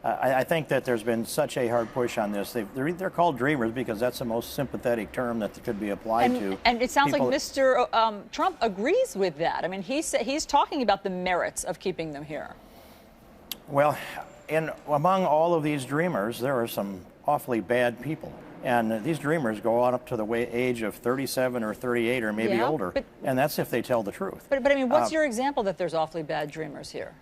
I think that there's been such a hard push on this. They're called dreamers because that's the most sympathetic term that could be applied to. And it sounds people. like Mr. Trump agrees with that. I mean, he's talking about the merits of keeping them here. Well, among all of these dreamers, there are some awfully bad people. And these dreamers go on up to the age of 37 or 38 or maybe older. And that's if they tell the truth. But I mean, what's your example that there's awfully bad dreamers here?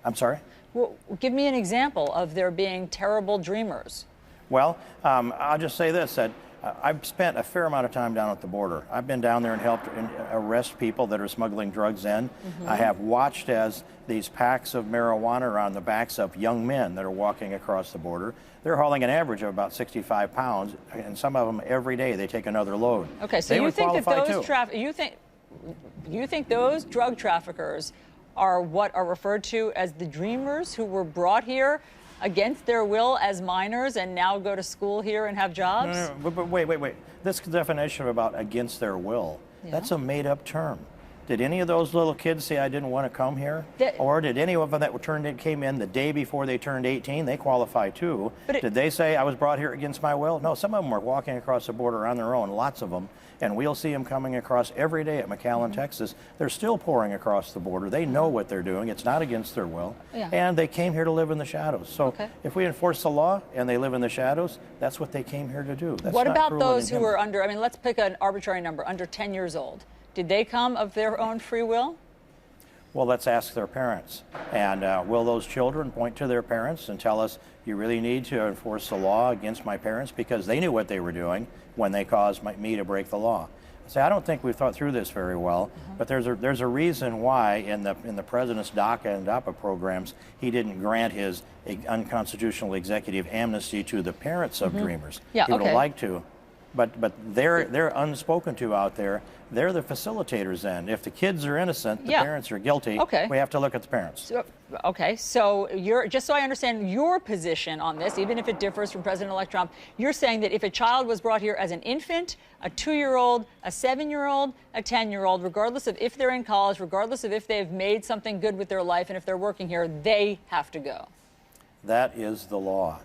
I'm sorry? Well, give me an example of there being terrible dreamers. Well, I'll just say this, that I've spent a fair amount of time down at the border. I've been down there and helped arrest people that are smuggling drugs in. I have watched as these packs of marijuana are on the backs of young men that are walking across the border. They're hauling an average of about 65 pounds, and some of them every day they take another load. Okay, so you think that those you think those drug traffickers are what are referred to as the dreamers who were brought here against their will as minors and now go to school here and have jobs? No, but wait. This definition about against their will, that's a made-up term. Did any of those little kids say I didn't want to come here? Or did any of them that came in the day before they turned 18, they qualify too? Did they say I was brought here against my will? No, some of them were walking across the border on their own, lots of them. And we'll see them coming across every day at McAllen, Texas. They're still pouring across the border. They know what they're doing. It's not against their will. And they came here to live in the shadows. So if we enforce the law and they live in the shadows, that's what they came here to do. That's what about those who are under, I mean, let's pick an arbitrary number, under 10 years old. Did they come of their own free will? Well, let's ask their parents. And will those children point to their parents and tell us, you really need to enforce the law against my parents because they knew what they were doing when they caused me to break the law? So I don't think we've thought through this very well, but there's a reason why in the president's DACA and DAPA programs he didn't grant his unconstitutional executive amnesty to the parents of dreamers. He would have liked to. But they're unspoken to out there. They're the facilitators then. If the kids are innocent, the parents are guilty. We have to look at the parents. So just so I understand your position on this, even if it differs from President-elect Trump, you're saying that if a child was brought here as an infant, a 2-year-old, a 7-year-old, a 10-year-old, regardless of if they're in college, regardless of if they've made something good with their life and if they're working here, they have to go. That is the law.